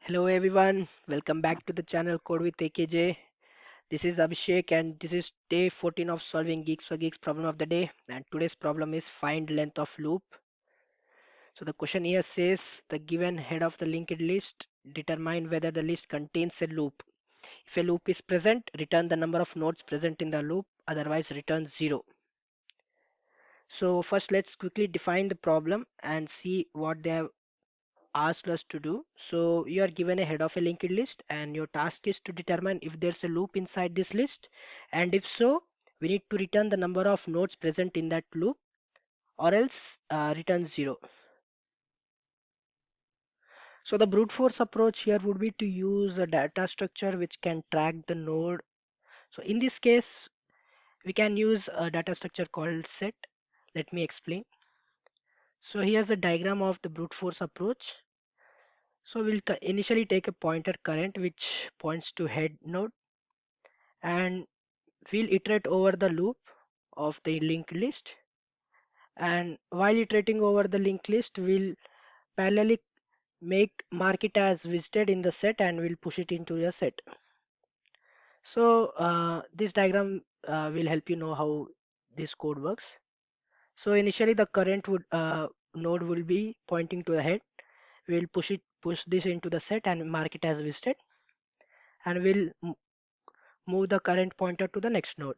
Hello everyone, welcome back to the channel Code with AKJ. This is Abhishek and this is day 14 of solving Geeks for Geeks problem of the day. And today's problem is find length of loop. So the question here says the given head of the linked list determine whether the list contains a loop. If a loop is present, return the number of nodes present in the loop, otherwise return 0. So first let's quickly define the problem and see what they have asked us to do. So you are given a head of a linked list and your task is to determine if there's a loop inside this list, and if so, we need to return the number of nodes present in that loop or else return 0. So the brute force approach here would be to use a data structure which can track the node. So in this case, we can use a data structure called set. Let me explain. So here's a diagram of the brute force approach. So we'll initially take a pointer current which points to head node, and we'll iterate over the loop of the linked list. And while iterating over the linked list, we'll parallelly mark it as visited in the set and we'll push it into the set. So this diagram will help you know how this code works. So initially the current node will be pointing to the head. We'll push this into the set and mark it as visited, and we'll move the current pointer to the next node.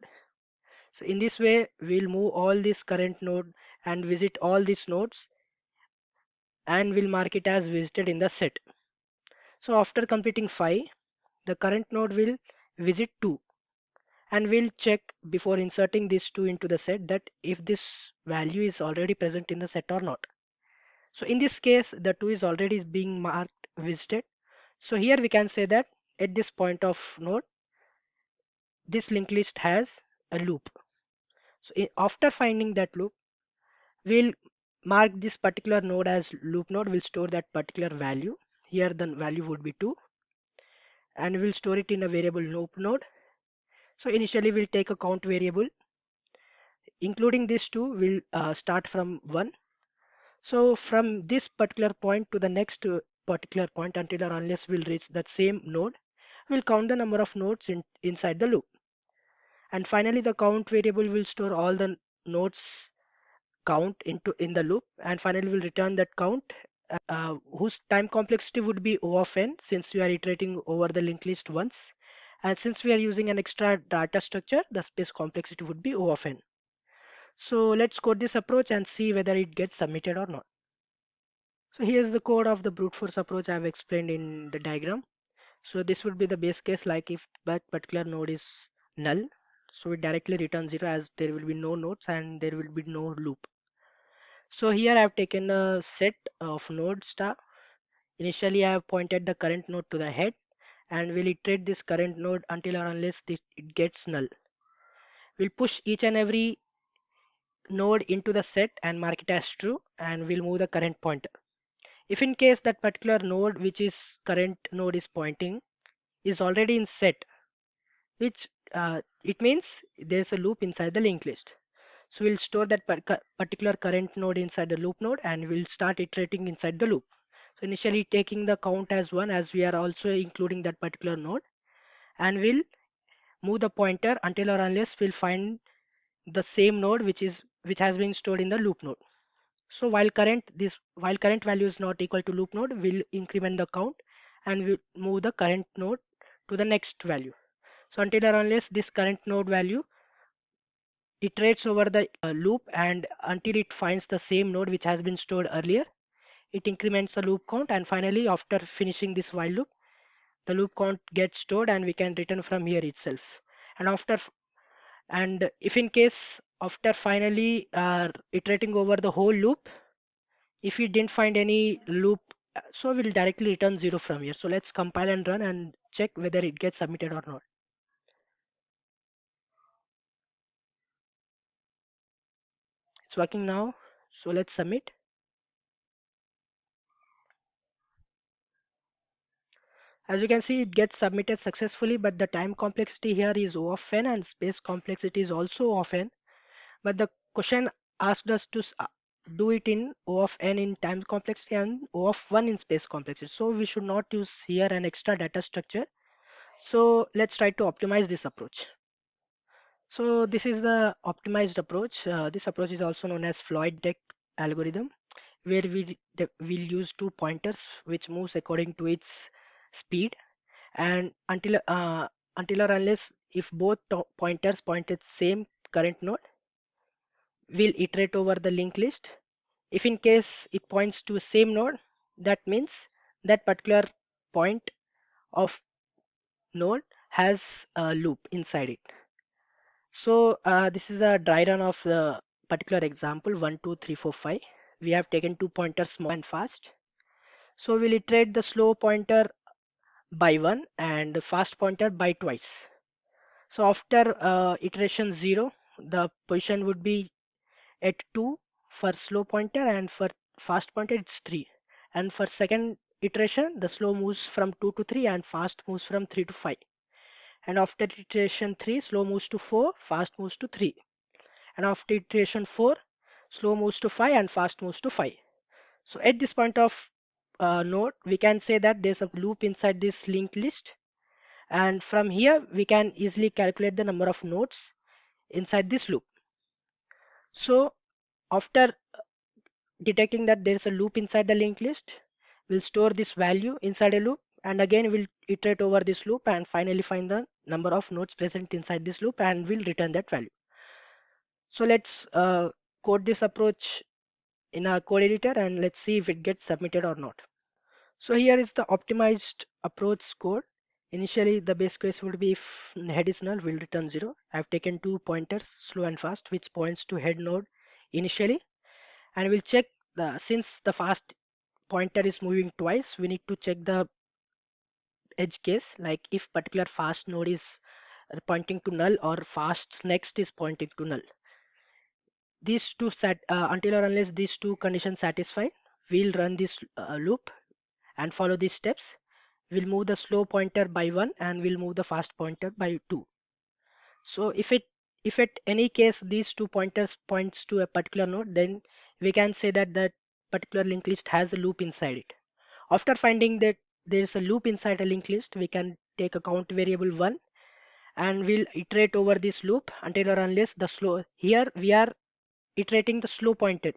So in this way, we'll move all this current node and visit all these nodes, and we'll mark it as visited in the set. So after completing 5, the current node will visit 2, and we'll check before inserting this 2 into the set that if this value is already present in the set or not. So in this case, the 2 is already being marked visited. So here we can say that at this point of node, this linked list has a loop. So after finding that loop, we'll mark this particular node as loop node. We'll store that particular value. Here the value would be 2, and we'll store it in a variable loop node. So initially we'll take a count variable. Including this 2, we'll start from 1. So from this particular point to the next particular point until or unless we'll reach that same node, we'll count the number of nodes inside the loop. And finally the count variable will store all the nodes count in the loop, and finally we'll return that count whose time complexity would be O of n, since we are iterating over the linked list once, and since we are using an extra data structure, the space complexity would be O of n. So let's code this approach and see whether it gets submitted or not. So here's the code of the brute force approach I have explained in the diagram. So this would be the base case, like if that particular node is null, so it directly returns 0 as there will be no nodes and there will be no loop. So here I have taken a set of node star. Initially I have pointed the current node to the head, and we'll iterate this current node until or unless it gets null. We'll push each and every node into the set and mark it as true, and we'll move the current pointer. If in case that particular node which is current node is pointing is already in set, which it means there's a loop inside the linked list. So we'll store that particular current node inside the loop node, and we'll start iterating inside the loop. So initially taking the count as 1, as we are also including that particular node, and we'll move the pointer until or unless we'll find the same node which has been stored in the loop node. So while current value is not equal to loop node, we'll increment the count and we'll move the current node to the next value. So until or unless this current node value iterates over the loop, and until it finds the same node which has been stored earlier, it increments the loop count, and finally after finishing this while loop, the loop count gets stored and we can return from here itself. And if in case after finally iterating over the whole loop, if we didn't find any loop, so we'll directly return 0 from here. So let's compile and run and check whether it gets submitted or not. It's working now, so let's submit. As you can see, it gets submitted successfully, but the time complexity here is O of n and space complexity is also O of n. But the question asked us to do it in O of n in time complexity and O of 1 in space complexity. So we should not use here an extra data structure. So let's try to optimize this approach. So this is the optimized approach. This approach is also known as Floyd Deck algorithm, where we'll use two pointers which moves according to its speed, and until or unless if both pointers point at same current node, we'll iterate over the linked list. If in case it points to same node, that means that particular point of node has a loop inside it. So this is a dry run of the particular example 1, 2, 3, 4, 5. We have taken two pointers small and fast. So we'll iterate the slow pointer by 1 and the fast pointer by twice. So after iteration 0, the position would be at 2 for slow pointer, and for fast pointer it's 3. And for second iteration, the slow moves from 2 to 3 and fast moves from 3 to 5. And after iteration 3, slow moves to 4, fast moves to 3. And after iteration 4, slow moves to 5 and fast moves to 5. So at this point of node, we can say that there's a loop inside this linked list, and from here we can easily calculate the number of nodes inside this loop. So after detecting that there is a loop inside the linked list, we'll store this value inside a loop, and again we'll iterate over this loop and finally find the number of nodes present inside this loop, and we'll return that value. So let's code this approach in our code editor and let's see if it gets submitted or not. So here is the optimized approach code. Initially the base case would be if head is null, we'll return 0. I've taken two pointers slow and fast which points to head node initially, and we'll check since the fast pointer is moving twice, we need to check the edge case, like if particular fast node is pointing to null or fast next is pointing to null. These two until or unless these two conditions satisfied, we'll run this loop and follow these steps. We'll move the slow pointer by 1 and we'll move the fast pointer by 2. So if at any case these two pointers points to a particular node, then we can say that that particular linked list has a loop inside it. After finding that there is a loop inside a linked list, we can take a count variable 1 and we'll iterate over this loop until or unless the slow, here we are iterating the slow pointer.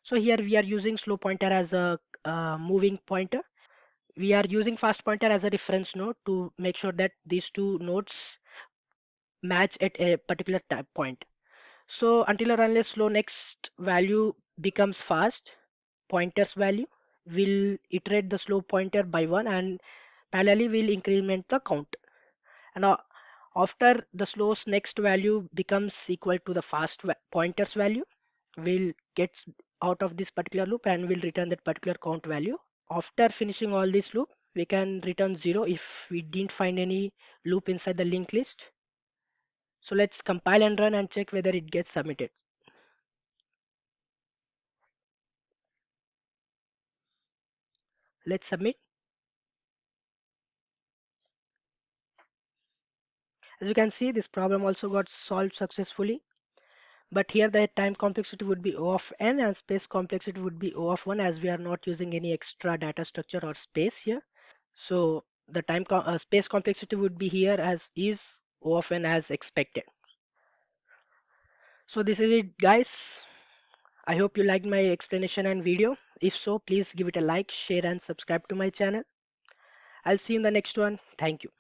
So here we are using slow pointer as a moving pointer. We are using fast pointer as a reference node to make sure that these two nodes match at a particular point. So until or unless slow next value becomes fast pointer's value, we'll iterate the slow pointer by 1 and parallelly we'll increment the count. And after the slow's next value becomes equal to the fast pointer's value, we'll get out of this particular loop and we'll return that particular count value. After finishing all this loop, we can return 0 if we didn't find any loop inside the linked list. So let's compile and run and check whether it gets submitted. Let's submit. As you can see, this problem also got solved successfully. But here the time complexity would be O of n and space complexity would be O of 1, as we are not using any extra data structure or space here. So the space complexity would be here as is O of n as expected. So this is it, guys. I hope you liked my explanation and video. If so, please give it a like, share and subscribe to my channel. I'll see you in the next one. Thank you.